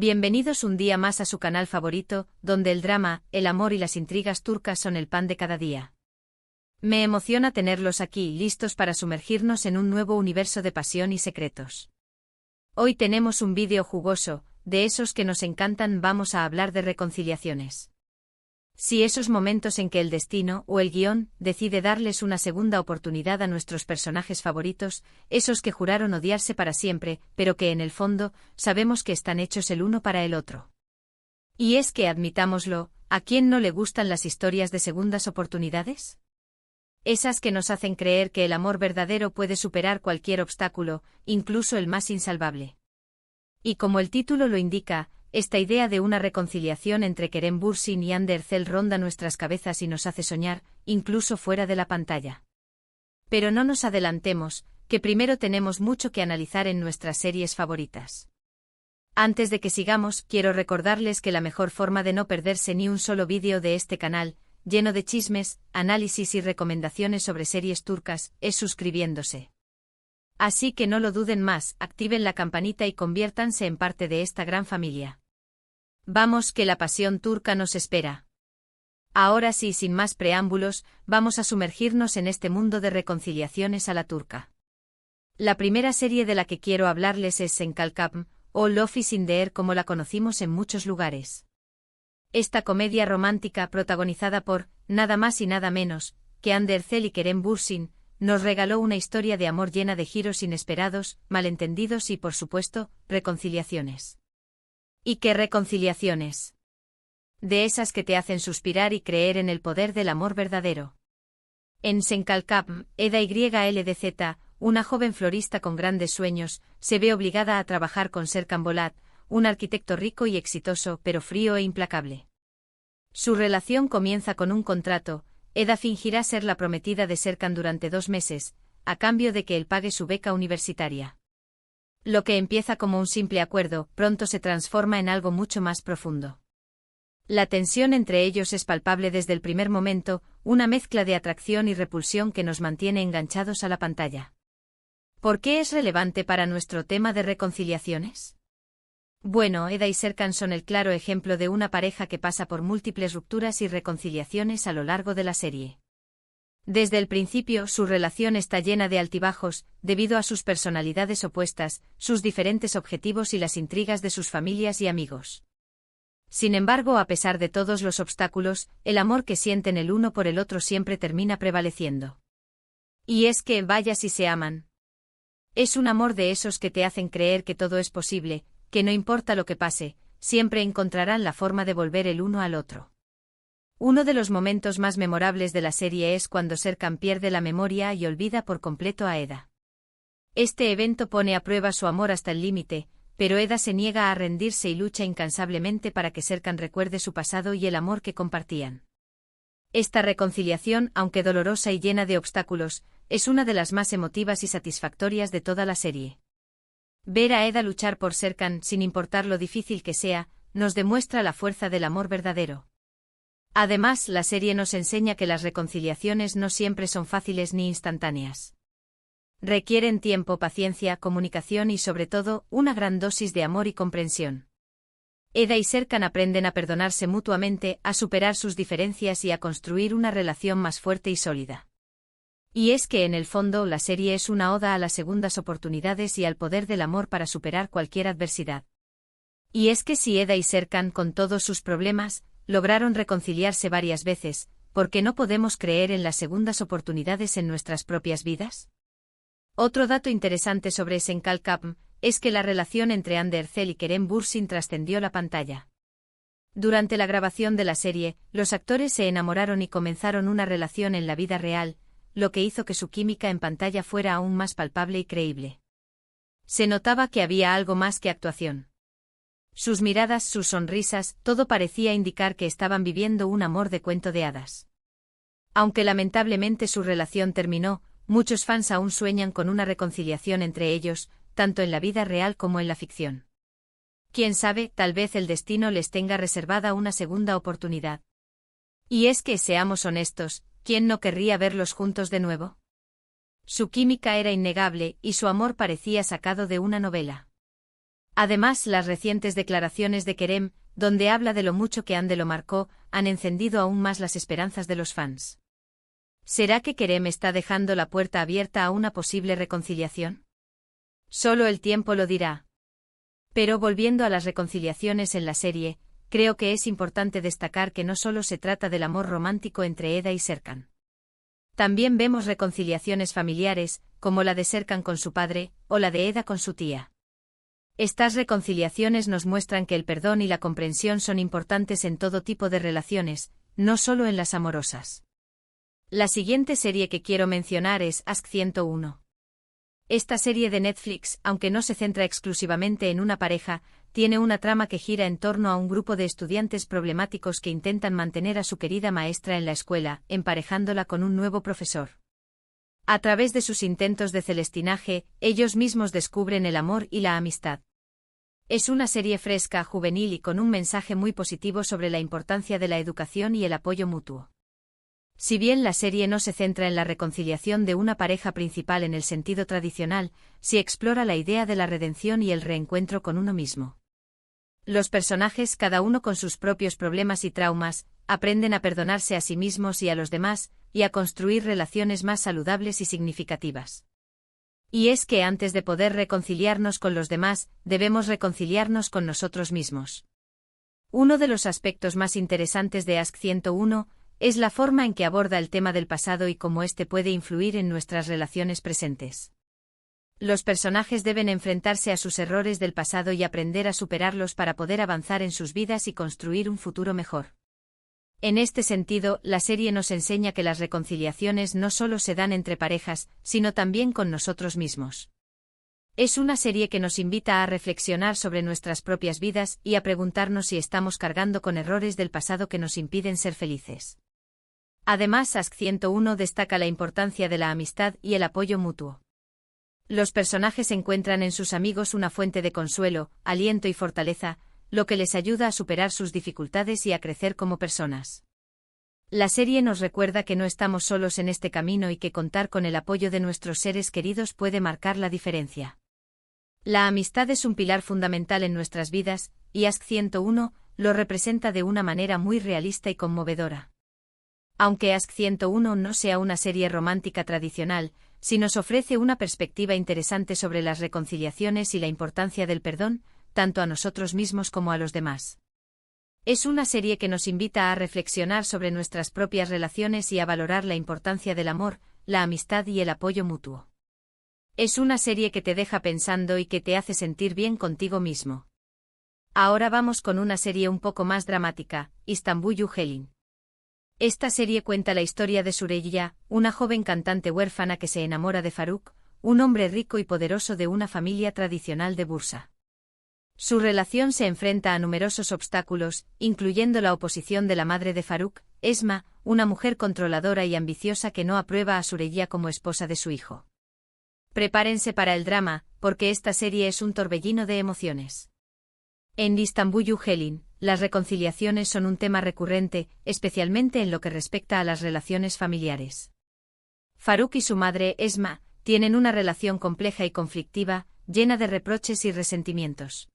Bienvenidos un día más a su canal favorito, donde el drama, el amor y las intrigas turcas son el pan de cada día. Me emociona tenerlos aquí, listos para sumergirnos en un nuevo universo de pasión y secretos. Hoy tenemos un vídeo jugoso, de esos que nos encantan. Vamos a hablar de reconciliaciones. Sí, esos momentos en que el destino o el guión decide darles una segunda oportunidad a nuestros personajes favoritos, esos que juraron odiarse para siempre, pero que en el fondo sabemos que están hechos el uno para el otro. Y es que, admitámoslo, ¿a quién no le gustan las historias de segundas oportunidades? Esas que nos hacen creer que el amor verdadero puede superar cualquier obstáculo, incluso el más insalvable. Y como el título lo indica, esta idea de una reconciliación entre Kerem Bürsin y Hande Erçel ronda nuestras cabezas y nos hace soñar, incluso fuera de la pantalla. Pero no nos adelantemos, que primero tenemos mucho que analizar en nuestras series favoritas. Antes de que sigamos, quiero recordarles que la mejor forma de no perderse ni un solo vídeo de este canal, lleno de chismes, análisis y recomendaciones sobre series turcas, es suscribiéndose. Así que no lo duden más, activen la campanita y conviértanse en parte de esta gran familia. Vamos, que la pasión turca nos espera. Ahora sí, sin más preámbulos, vamos a sumergirnos en este mundo de reconciliaciones a la turca. La primera serie de la que quiero hablarles es Senkalkam, o Love is in the Air como la conocimos en muchos lugares. Esta comedia romántica protagonizada por, nada más y nada menos, que Hande Erçel y Kerem Bürsin, nos regaló una historia de amor llena de giros inesperados, malentendidos y, por supuesto, reconciliaciones. ¿Y qué reconciliaciones? De esas que te hacen suspirar y creer en el poder del amor verdadero. En Senkalkam, Eda YLDZ, una joven florista con grandes sueños, se ve obligada a trabajar con Serkan Bolat, un arquitecto rico y exitoso pero frío e implacable. Su relación comienza con un contrato. Eda fingirá ser la prometida de Serkan durante 2 meses, a cambio de que él pague su beca universitaria. Lo que empieza como un simple acuerdo, pronto se transforma en algo mucho más profundo. La tensión entre ellos es palpable desde el primer momento, una mezcla de atracción y repulsión que nos mantiene enganchados a la pantalla. ¿Por qué es relevante para nuestro tema de reconciliaciones? Bueno, Eda y Serkan son el claro ejemplo de una pareja que pasa por múltiples rupturas y reconciliaciones a lo largo de la serie. Desde el principio, su relación está llena de altibajos, debido a sus personalidades opuestas, sus diferentes objetivos y las intrigas de sus familias y amigos. Sin embargo, a pesar de todos los obstáculos, el amor que sienten el uno por el otro siempre termina prevaleciendo. Y es que, vaya si se aman. Es un amor de esos que te hacen creer que todo es posible, que no importa lo que pase, siempre encontrarán la forma de volver el uno al otro. Uno de los momentos más memorables de la serie es cuando Serkan pierde la memoria y olvida por completo a Eda. Este evento pone a prueba su amor hasta el límite, pero Eda se niega a rendirse y lucha incansablemente para que Serkan recuerde su pasado y el amor que compartían. Esta reconciliación, aunque dolorosa y llena de obstáculos, es una de las más emotivas y satisfactorias de toda la serie. Ver a Eda luchar por Serkan, sin importar lo difícil que sea, nos demuestra la fuerza del amor verdadero. Además, la serie nos enseña que las reconciliaciones no siempre son fáciles ni instantáneas. Requieren tiempo, paciencia, comunicación y, sobre todo, una gran dosis de amor y comprensión. Eda y Serkan aprenden a perdonarse mutuamente, a superar sus diferencias y a construir una relación más fuerte y sólida. Y es que en el fondo la serie es una oda a las segundas oportunidades y al poder del amor para superar cualquier adversidad. Y es que si Eda y Serkan, con todos sus problemas, lograron reconciliarse varias veces, ¿por qué no podemos creer en las segundas oportunidades en nuestras propias vidas? Otro dato interesante sobre Senkalkam es que la relación entre Hande Erçel y Kerem Bürsin trascendió la pantalla. Durante la grabación de la serie, los actores se enamoraron y comenzaron una relación en la vida real, lo que hizo que su química en pantalla fuera aún más palpable y creíble. Se notaba que había algo más que actuación. Sus miradas, sus sonrisas, todo parecía indicar que estaban viviendo un amor de cuento de hadas. Aunque lamentablemente su relación terminó, muchos fans aún sueñan con una reconciliación entre ellos, tanto en la vida real como en la ficción. Quién sabe, tal vez el destino les tenga reservada una segunda oportunidad. Y es que, seamos honestos, ¿quién no querría verlos juntos de nuevo? Su química era innegable y su amor parecía sacado de una novela. Además, las recientes declaraciones de Kerem, donde habla de lo mucho que Ande lo marcó, han encendido aún más las esperanzas de los fans. ¿Será que Kerem está dejando la puerta abierta a una posible reconciliación? Solo el tiempo lo dirá. Pero volviendo a las reconciliaciones en la serie, creo que es importante destacar que no solo se trata del amor romántico entre Eda y Serkan. También vemos reconciliaciones familiares, como la de Serkan con su padre, o la de Eda con su tía. Estas reconciliaciones nos muestran que el perdón y la comprensión son importantes en todo tipo de relaciones, no solo en las amorosas. La siguiente serie que quiero mencionar es Ask 101. Esta serie de Netflix, aunque no se centra exclusivamente en una pareja, tiene una trama que gira en torno a un grupo de estudiantes problemáticos que intentan mantener a su querida maestra en la escuela, emparejándola con un nuevo profesor. A través de sus intentos de celestinaje, ellos mismos descubren el amor y la amistad. Es una serie fresca, juvenil y con un mensaje muy positivo sobre la importancia de la educación y el apoyo mutuo. Si bien la serie no se centra en la reconciliación de una pareja principal en el sentido tradicional, sí explora la idea de la redención y el reencuentro con uno mismo. Los personajes, cada uno con sus propios problemas y traumas, aprenden a perdonarse a sí mismos y a los demás, y a construir relaciones más saludables y significativas. Y es que antes de poder reconciliarnos con los demás, debemos reconciliarnos con nosotros mismos. Uno de los aspectos más interesantes de Ask 101 es la forma en que aborda el tema del pasado y cómo éste puede influir en nuestras relaciones presentes. Los personajes deben enfrentarse a sus errores del pasado y aprender a superarlos para poder avanzar en sus vidas y construir un futuro mejor. En este sentido, la serie nos enseña que las reconciliaciones no solo se dan entre parejas, sino también con nosotros mismos. Es una serie que nos invita a reflexionar sobre nuestras propias vidas y a preguntarnos si estamos cargando con errores del pasado que nos impiden ser felices. Además, Ask 101 destaca la importancia de la amistad y el apoyo mutuo. Los personajes encuentran en sus amigos una fuente de consuelo, aliento y fortaleza, lo que les ayuda a superar sus dificultades y a crecer como personas. La serie nos recuerda que no estamos solos en este camino y que contar con el apoyo de nuestros seres queridos puede marcar la diferencia. La amistad es un pilar fundamental en nuestras vidas, y Ask 101 lo representa de una manera muy realista y conmovedora. Aunque Ask 101 no sea una serie romántica tradicional, sí nos ofrece una perspectiva interesante sobre las reconciliaciones y la importancia del perdón, tanto a nosotros mismos como a los demás. Es una serie que nos invita a reflexionar sobre nuestras propias relaciones y a valorar la importancia del amor, la amistad y el apoyo mutuo. Es una serie que te deja pensando y que te hace sentir bien contigo mismo. Ahora vamos con una serie un poco más dramática, Istanbul Helin. Esta serie cuenta la historia de Süreyya, una joven cantante huérfana que se enamora de Faruk, un hombre rico y poderoso de una familia tradicional de Bursa. Su relación se enfrenta a numerosos obstáculos, incluyendo la oposición de la madre de Faruk, Esma, una mujer controladora y ambiciosa que no aprueba a Süreyya como esposa de su hijo. Prepárense para el drama, porque esta serie es un torbellino de emociones. En Istanbul Helin, las reconciliaciones son un tema recurrente, especialmente en lo que respecta a las relaciones familiares. Faruk y su madre, Esma, tienen una relación compleja y conflictiva, llena de reproches y resentimientos.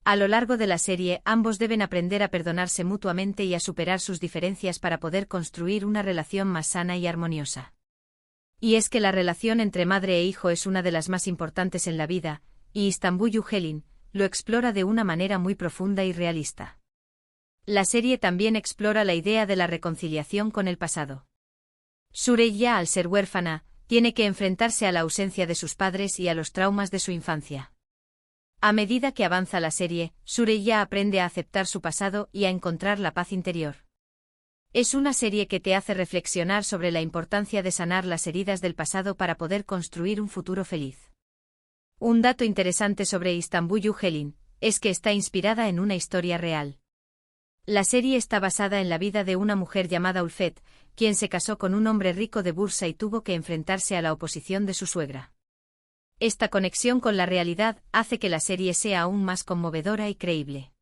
A lo largo de la serie, ambos deben aprender a perdonarse mutuamente y a superar sus diferencias para poder construir una relación más sana y armoniosa. Y es que la relación entre madre e hijo es una de las más importantes en la vida, y Istanbul Helin lo explora de una manera muy profunda y realista. La serie también explora la idea de la reconciliación con el pasado. Süreyya, al ser huérfana, tiene que enfrentarse a la ausencia de sus padres y a los traumas de su infancia. A medida que avanza la serie, Süreyya aprende a aceptar su pasado y a encontrar la paz interior. Es una serie que te hace reflexionar sobre la importancia de sanar las heridas del pasado para poder construir un futuro feliz. Un dato interesante sobre Istanbul Helin es que está inspirada en una historia real. La serie está basada en la vida de una mujer llamada Ulfet, quien se casó con un hombre rico de Bursa y tuvo que enfrentarse a la oposición de su suegra. Esta conexión con la realidad hace que la serie sea aún más conmovedora y creíble.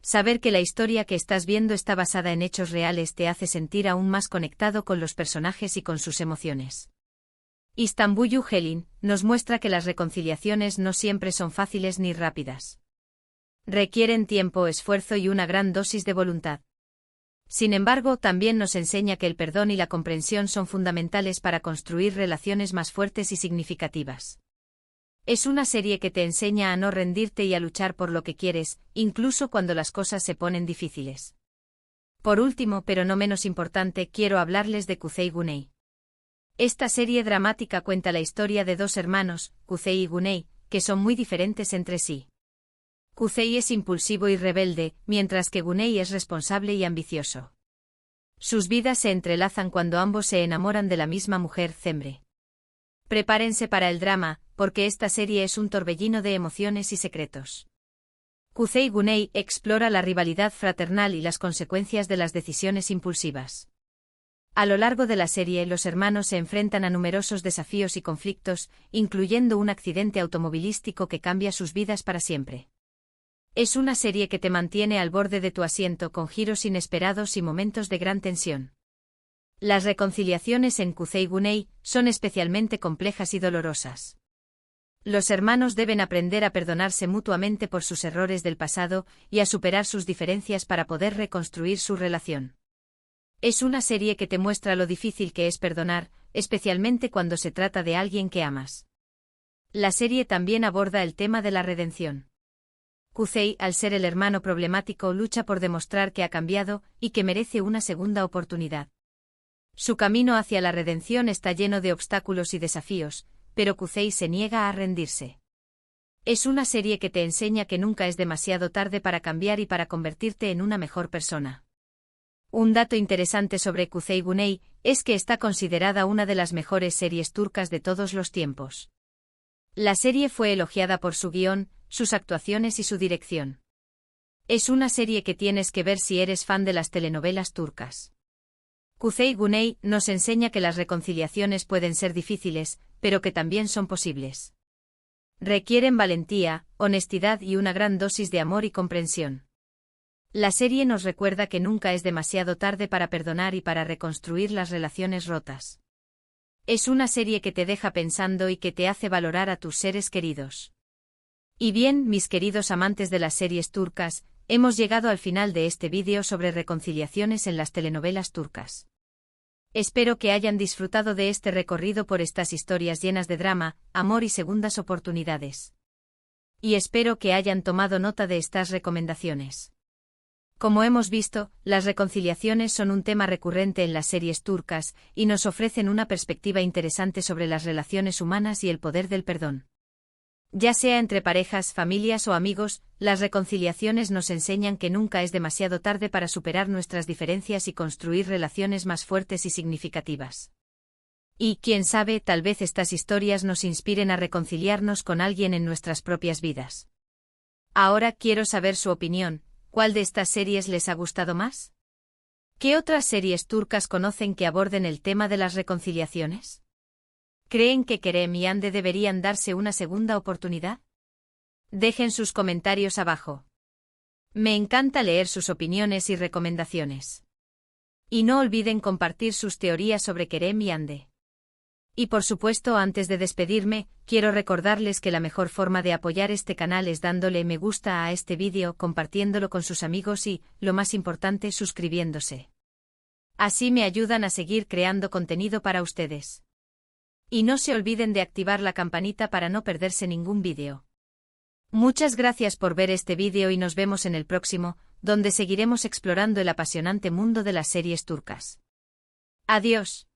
Saber que la historia que estás viendo está basada en hechos reales te hace sentir aún más conectado con los personajes y con sus emociones. Istanbul Yücel'in nos muestra que las reconciliaciones no siempre son fáciles ni rápidas. Requieren tiempo, esfuerzo y una gran dosis de voluntad. Sin embargo, también nos enseña que el perdón y la comprensión son fundamentales para construir relaciones más fuertes y significativas. Es una serie que te enseña a no rendirte y a luchar por lo que quieres, incluso cuando las cosas se ponen difíciles. Por último, pero no menos importante, quiero hablarles de Kuzey Güney. Esta serie dramática cuenta la historia de dos hermanos, Kuzey y Güney, que son muy diferentes entre sí. Kuzey es impulsivo y rebelde, mientras que Güney es responsable y ambicioso. Sus vidas se entrelazan cuando ambos se enamoran de la misma mujer, Cemre. Prepárense para el drama, porque esta serie es un torbellino de emociones y secretos. Kuzey Güney explora la rivalidad fraternal y las consecuencias de las decisiones impulsivas. A lo largo de la serie, los hermanos se enfrentan a numerosos desafíos y conflictos, incluyendo un accidente automovilístico que cambia sus vidas para siempre. Es una serie que te mantiene al borde de tu asiento con giros inesperados y momentos de gran tensión. Las reconciliaciones en Kuzey Güney son especialmente complejas y dolorosas. Los hermanos deben aprender a perdonarse mutuamente por sus errores del pasado y a superar sus diferencias para poder reconstruir su relación. Es una serie que te muestra lo difícil que es perdonar, especialmente cuando se trata de alguien que amas. La serie también aborda el tema de la redención. Kuzey, al ser el hermano problemático, lucha por demostrar que ha cambiado y que merece una segunda oportunidad. Su camino hacia la redención está lleno de obstáculos y desafíos, pero Kuzey se niega a rendirse. Es una serie que te enseña que nunca es demasiado tarde para cambiar y para convertirte en una mejor persona. Un dato interesante sobre Kuzey Güney es que está considerada una de las mejores series turcas de todos los tiempos. La serie fue elogiada por su guión, sus actuaciones y su dirección. Es una serie que tienes que ver si eres fan de las telenovelas turcas. Kuzey Güney nos enseña que las reconciliaciones pueden ser difíciles, pero que también son posibles. Requieren valentía, honestidad y una gran dosis de amor y comprensión. La serie nos recuerda que nunca es demasiado tarde para perdonar y para reconstruir las relaciones rotas. Es una serie que te deja pensando y que te hace valorar a tus seres queridos. Y bien, mis queridos amantes de las series turcas, hemos llegado al final de este vídeo sobre reconciliaciones en las telenovelas turcas. Espero que hayan disfrutado de este recorrido por estas historias llenas de drama, amor y segundas oportunidades. Y espero que hayan tomado nota de estas recomendaciones. Como hemos visto, las reconciliaciones son un tema recurrente en las series turcas y nos ofrecen una perspectiva interesante sobre las relaciones humanas y el poder del perdón. Ya sea entre parejas, familias o amigos, las reconciliaciones nos enseñan que nunca es demasiado tarde para superar nuestras diferencias y construir relaciones más fuertes y significativas. Y, quién sabe, tal vez estas historias nos inspiren a reconciliarnos con alguien en nuestras propias vidas. Ahora quiero saber su opinión. ¿Cuál de estas series les ha gustado más? ¿Qué otras series turcas conocen que aborden el tema de las reconciliaciones? ¿Creen que Kerem y Hande deberían darse una segunda oportunidad? Dejen sus comentarios abajo. Me encanta leer sus opiniones y recomendaciones. Y no olviden compartir sus teorías sobre Kerem y Hande. Y por supuesto, antes de despedirme, quiero recordarles que la mejor forma de apoyar este canal es dándole me gusta a este vídeo, compartiéndolo con sus amigos y, lo más importante, suscribiéndose. Así me ayudan a seguir creando contenido para ustedes. Y no se olviden de activar la campanita para no perderse ningún vídeo. Muchas gracias por ver este vídeo y nos vemos en el próximo, donde seguiremos explorando el apasionante mundo de las series turcas. Adiós.